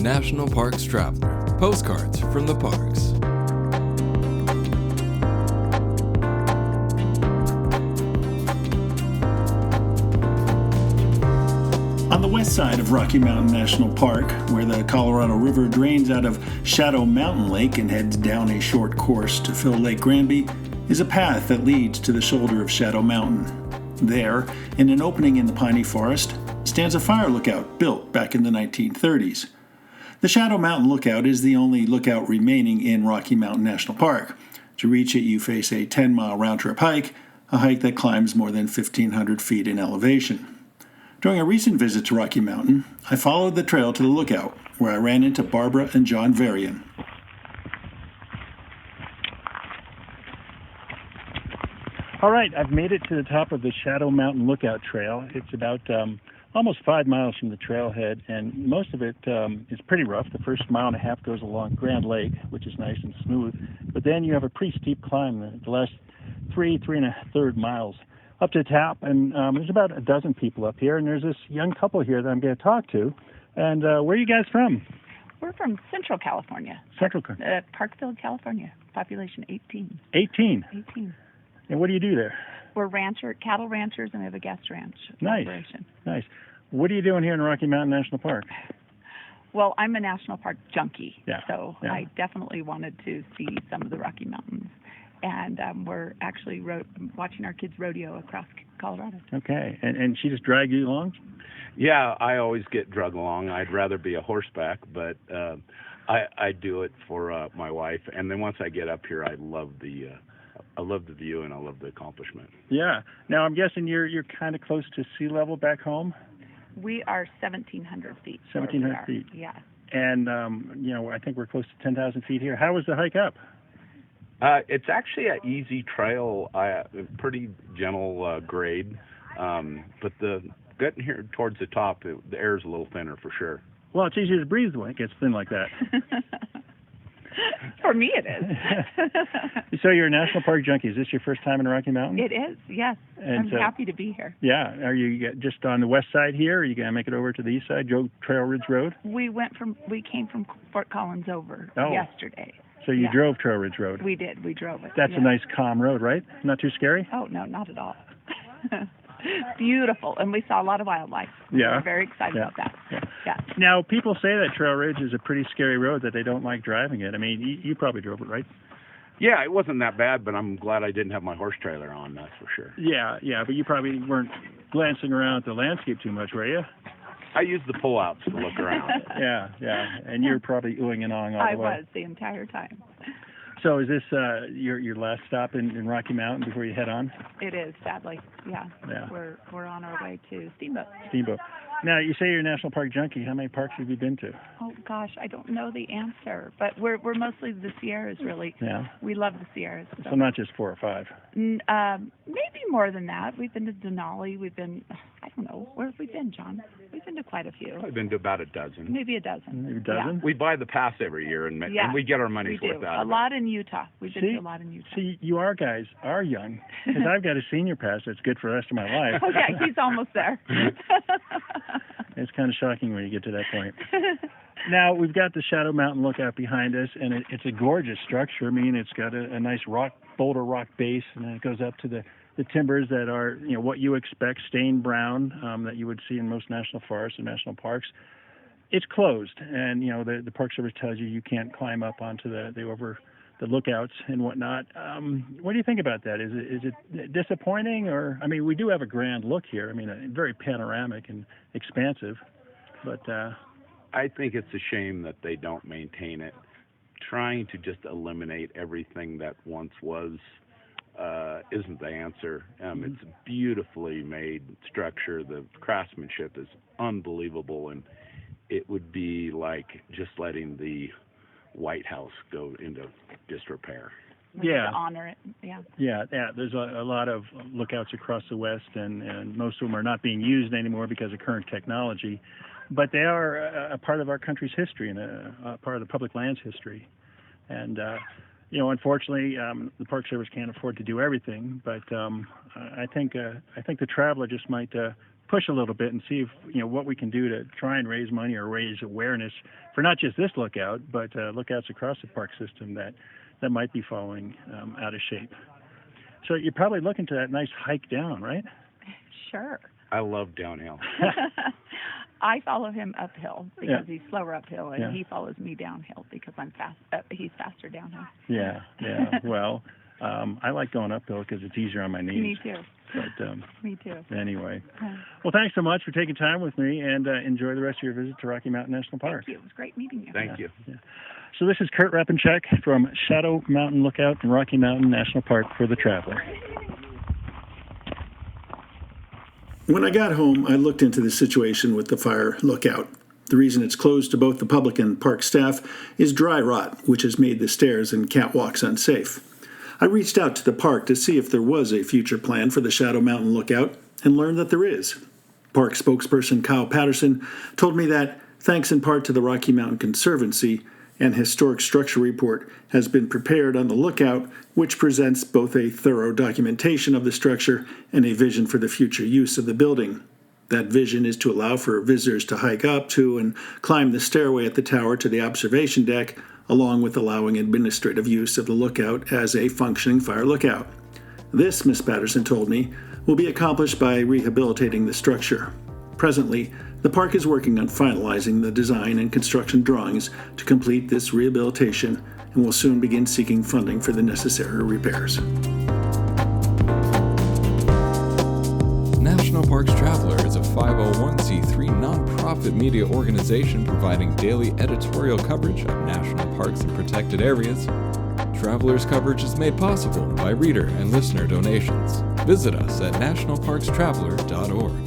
National Parks Traveler. Postcards from the parks. On the west side of Rocky Mountain National Park, where the Colorado River drains out of Shadow Mountain Lake and heads down a short course to fill Lake Granby, is a path that leads to the shoulder of Shadow Mountain. There, in an opening in the piney forest, stands a fire lookout built back in the 1930s. The Shadow Mountain Lookout is the only lookout remaining in Rocky Mountain National Park. To reach it, you face a 10-mile round-trip hike, a hike that climbs more than 1,500 feet in elevation. During a recent visit to Rocky Mountain, I followed the trail to the lookout, where I ran into Barbara and John Varian. All right, I've made it to the top of the Shadow Mountain Lookout Trail. It's about almost 5 miles from the trailhead, and most of it is pretty rough. The first mile and a half goes along Grand Lake, which is nice and smooth, but then you have a pretty steep climb the last 3.3 miles up to the top, and there's about a dozen people up here, and there's this young couple here that I'm going to talk to. And where are you guys from? We're from Central California. Parkville, California. Population 18. 18? 18. And what do you do there? We're cattle ranchers, and we have a guest ranch operation. Nice. What are you doing here in Rocky Mountain National Park? Well, I'm a national park junkie, so yeah. I definitely wanted to see some of the Rocky Mountains. And we're actually watching our kids rodeo across Colorado. Okay. And she just dragged you along? Yeah, I always get drug along. I'd rather be a horseback, but I do it for my wife. And then once I get up here, I love the view and I love the accomplishment. Yeah. Now I'm guessing you're kind of close to sea level back home. We are 1,700 feet. 1,700 feet. Yeah. And I think we're close to 10,000 feet here. How was the hike up? It's actually an easy trail, pretty gentle grade, but getting here towards the top, the air's a little thinner for sure. Well, it's easier to breathe when it gets thin like that. For me, it is. So you're a national park junkie. Is this your first time in Rocky Mountain? It is, yes. I'm happy to be here. Yeah. Are you just on the west side here, or are you going to make it over to the east side, Trail Ridge Road? We came from Fort Collins over yesterday. So you drove Trail Ridge Road? We did. We drove it. That's a nice, calm road, right? Not too scary? Oh, no, not at all. Beautiful. And we saw a lot of wildlife. Yeah. We're very excited about that. Yeah. Now, people say that Trail Ridge is a pretty scary road, that they don't like driving it. I mean, you probably drove it, right? Yeah, it wasn't that bad, but I'm glad I didn't have my horse trailer on, that's for sure. Yeah, but you probably weren't glancing around at the landscape too much, were you? I used the pullouts to look around. Yeah, and you're probably oohing and ahhing all the way. I was the entire time. So is this your last stop in Rocky Mountain before you head on? It is, sadly. Yeah. We're on our way to Steamboat. Now, you say you're a national park junkie. How many parks have you been to? Oh gosh, I don't know the answer, but we're mostly the Sierras, really. Yeah. We love the Sierras. So not just 4 or 5. Maybe more than that. We've been to Denali. We've been, I don't know, where have we been, John? We've been to quite a few. I've been to about a dozen. Maybe a dozen. Maybe a dozen? Yeah. We buy the pass every year, and we get our money's worth out of it. A lot in Utah. We've been to a lot in Utah. See, you guys are young, because I've got a senior pass that's good for the rest of my life. Okay, he's almost there. It's kind of shocking when you get to that point. Now, we've got the Shadow Mountain Lookout behind us, and it's a gorgeous structure. I mean, it's got a nice boulder rock base, and then it goes up to the timbers that are, what you expect, stained brown, that you would see in most national forests and national parks. It's closed, and, the Park Service tells you can't climb up onto the lookouts and whatnot. What do you think about that? Is it disappointing, or we do have a grand look here. Very panoramic and expansive, but I think it's a shame that they don't maintain it. Trying to just eliminate everything that once was isn't the answer. It's a beautifully made structure. The craftsmanship is unbelievable, and it would be like just letting the White House go into disrepair. To honor it. Yeah. There's a lot of lookouts across the West, and most of them are not being used anymore because of current technology. But they are a part of our country's history and a part of the public lands history. And unfortunately, the Park Service can't afford to do everything. But I think the traveler just might push a little bit and see if, what we can do to try and raise money or raise awareness for not just this lookout, but lookouts across the park system that might be falling out of shape. So you're probably looking to that nice hike down, right? Sure. I love downhill. I follow him uphill because he's slower uphill, and he follows me downhill because I'm fast. He's faster downhill. Yeah. Well, I like going uphill because it's easier on my knees. Me too. But me too. Anyway, well, thanks so much for taking time with me, and enjoy the rest of your visit to Rocky Mountain National Park. Thank you. It was great meeting you. Thank you. Yeah. So this is Kurt Repenchek from Shadow Mountain Lookout in Rocky Mountain National Park for the Traveler. When I got home, I looked into the situation with the fire lookout. The reason it's closed to both the public and park staff is dry rot, which has made the stairs and catwalks unsafe. I reached out to the park to see if there was a future plan for the Shadow Mountain Lookout and learned that there is. Park spokesperson Kyle Patterson told me that, thanks in part to the Rocky Mountain Conservancy, an historic structure report has been prepared on the lookout, which presents both a thorough documentation of the structure and a vision for the future use of the building. That vision is to allow for visitors to hike up to and climb the stairway at the tower to the observation deck, along with allowing administrative use of the lookout as a functioning fire lookout. This, Ms. Patterson told me, will be accomplished by rehabilitating the structure. Presently, the park is working on finalizing the design and construction drawings to complete this rehabilitation and will soon begin seeking funding for the necessary repairs. National Parks Traveler is a 501c3 nonprofit media organization providing daily editorial coverage of national parks and protected areas. Traveler's coverage is made possible by reader and listener donations. Visit us at nationalparkstraveler.org.